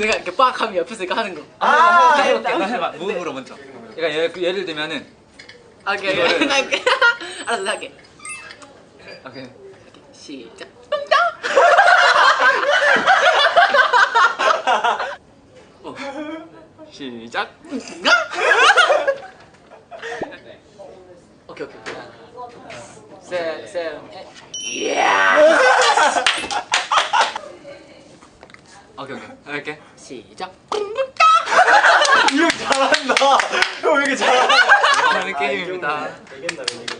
내가 이렇게 빡 하면 옆에서 이거 하는 거. 나 네, 해볼게. 네. 나 해봐. 무브로 먼저. 그러니까 예를 들면은 오케이. 이거를- 나 할게. 알았어, 나 할게. 오케이. 시작. 시작. 오케이, 오케이. 셋, 셋, 넷. 오케이 오케이. 할게. 시작. 형 잘한다. 형 왜 이렇게 잘하냐? 하는 게임입니다. 이겼나 이거.